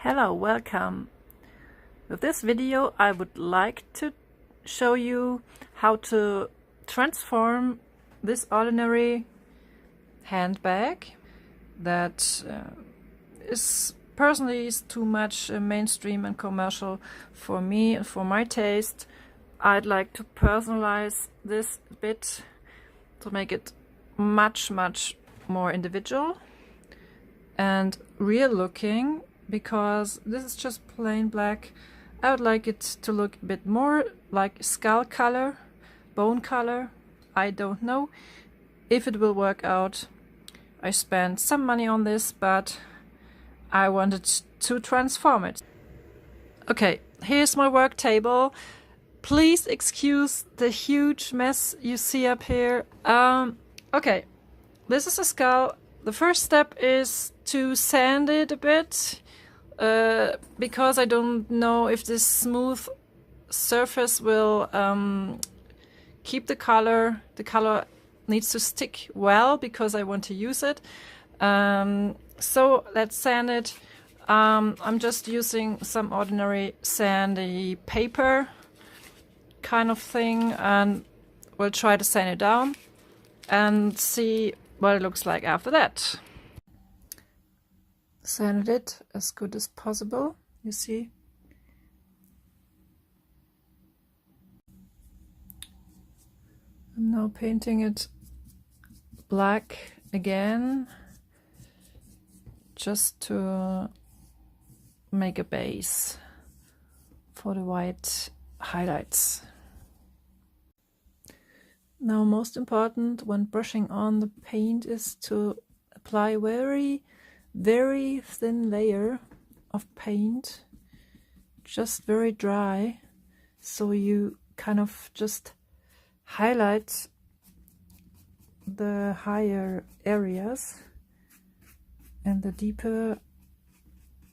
Hello, welcome. With this video I would like to show you how to transform this ordinary handbag that is personally too much mainstream and commercial for me and for my taste. I'd like to personalize this a bit to make it much more individual and real looking, because this is just plain black. I would like it to look a bit more like skull color, bone color. I don't know if it will work out. I spent some money on this, but I wanted to transform it. Okay, here's my work table. Please excuse the huge mess you see up here. Okay, this is a skull. The first step is to sand it a bit, because I don't know if this smooth surface will keep the color. The color needs to stick well because I want to use it. So let's sand it. I'm just using some ordinary sandy paper kind of thing, and we'll try to sand it down and see what it looks like after that. Sanded it as good as possible, you see. I'm now painting it black again, just to make a base for the white highlights. Now, most important when brushing on the paint is to apply very thin layer of paint, just very dry, so you kind of just highlight the higher areas and the deeper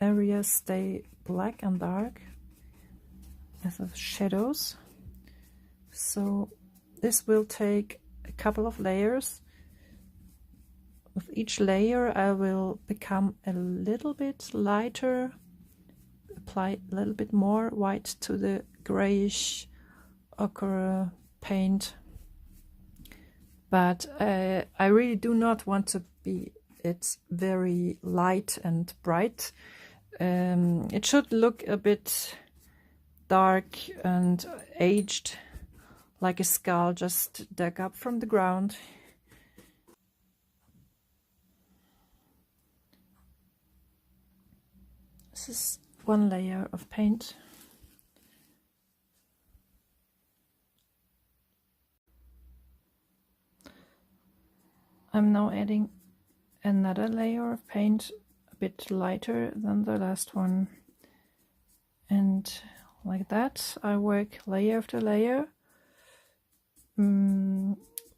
areas stay black and dark as the shadows. So this will take a couple of layers. With each layer I will become a little bit lighter, apply a little bit more white to the grayish ochre paint. But I really do not want to be it's very light and bright. It should look a bit dark and aged, like a skull just dug up from the ground. This is one layer of paint. I'm now adding another layer of paint, a bit lighter than the last one. And like that, I work layer after layer,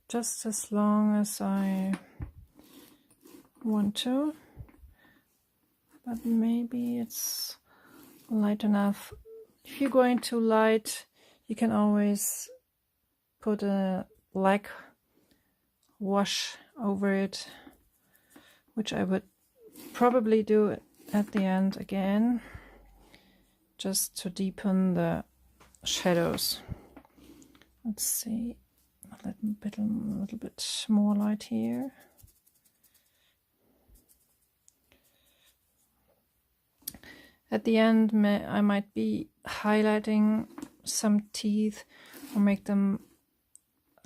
just as long as I want to. But maybe it's light enough. If you're going too light, you can always put a black wash over it, which I would probably do at the end again, just to deepen the shadows. Let's see, a little bit more light here. At the end, I might be highlighting some teeth or make them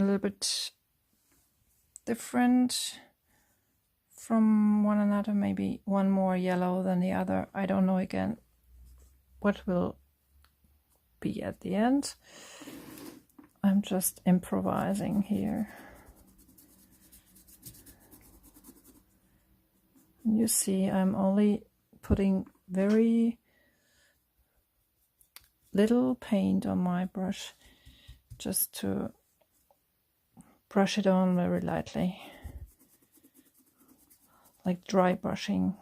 a little bit different from one another, maybe one more yellow than the other. I don't know again what will be at the end. I'm just improvising here. You see, I'm only putting very little paint on my brush, just to brush it on very lightly, like dry brushing.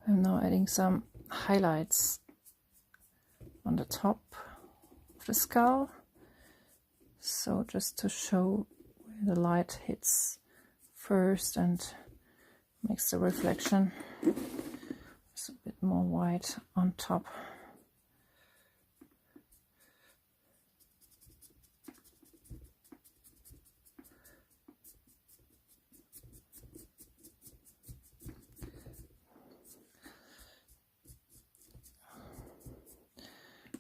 I'm now adding some highlights on the top of the skull. So just to show where the light hits first and makes the reflection. It's a bit more white on top.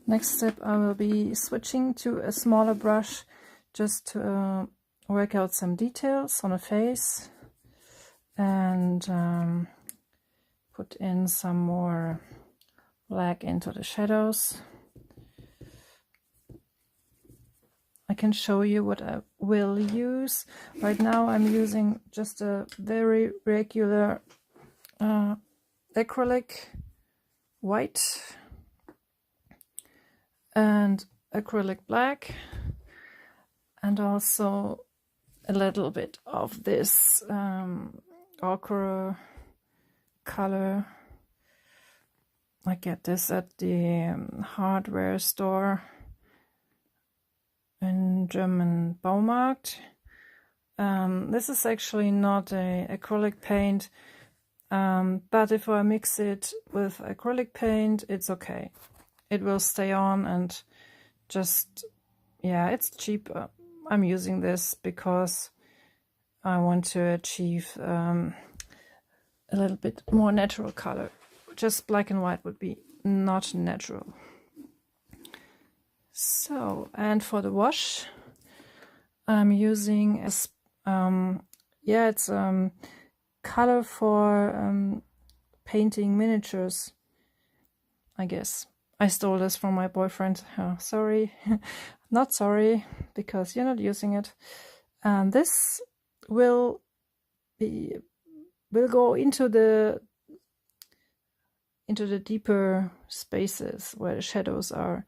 Next step, I will be switching to a smaller brush just to work out some details on a face and put in some more black into the shadows. I can show you what I will use. Right now I'm using just a very regular acrylic white and acrylic black, and also a little bit of this ocher color. I get this at the hardware store in German Baumarkt. This is actually not a acrylic paint, but if I mix it with acrylic paint, it's okay. It will stay on, and just, yeah, it's cheap. I'm using this because I want to achieve a little bit more natural color. Just black and white would be not natural. So, and for the wash, I'm using it's color for painting miniatures, I guess. I stole this from my boyfriend. Oh, sorry. Not sorry, because you're not using it. And this will go into the deeper spaces where the shadows are.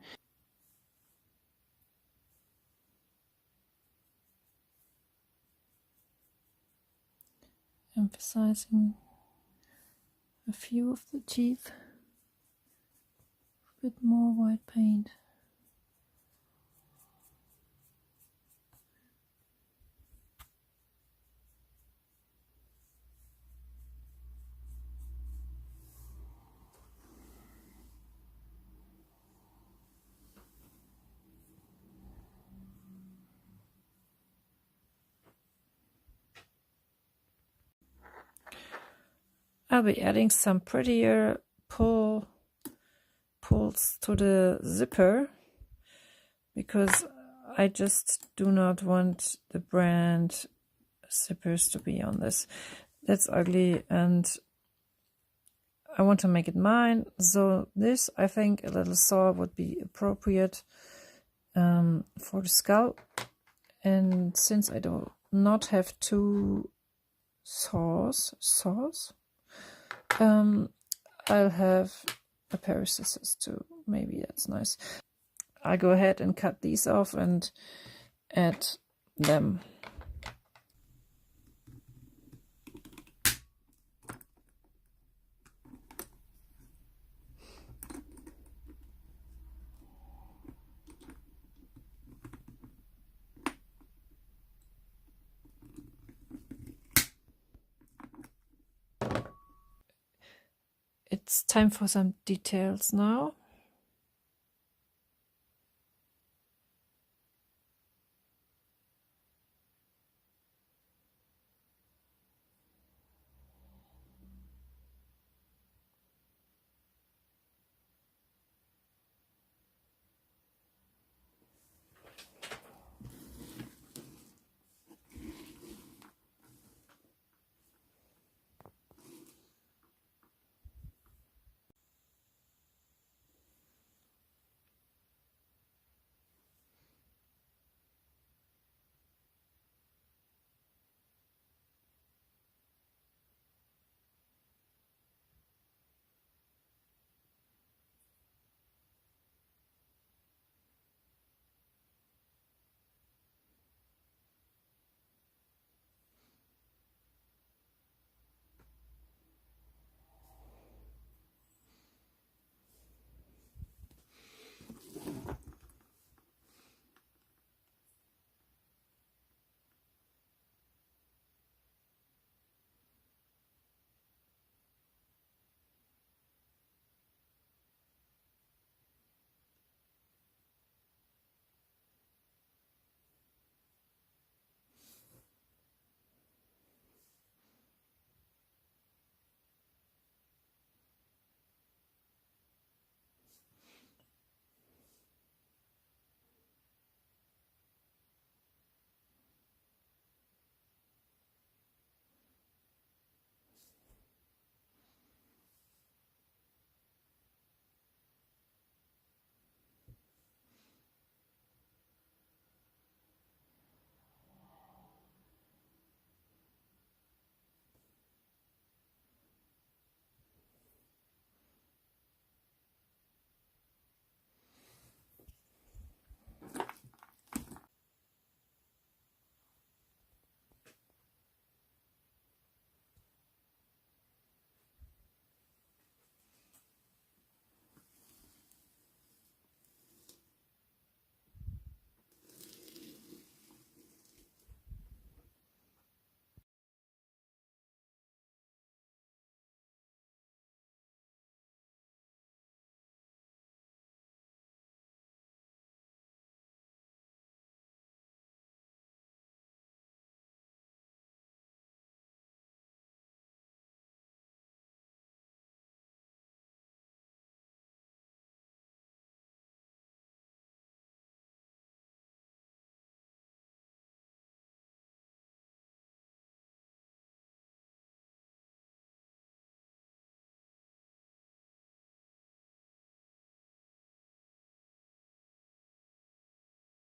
Emphasizing a few of the teeth. A bit more white paint. I'll be adding some prettier pulls to the zipper, because I just do not want the brand zippers to be on this. That's ugly, and I want to make it mine. So this, I think a little saw would be appropriate for the skull. And since I do not have two saws, I'll have a pair of scissors too. Maybe that's nice. I'll go ahead and cut these off and add them. It's time for some details now.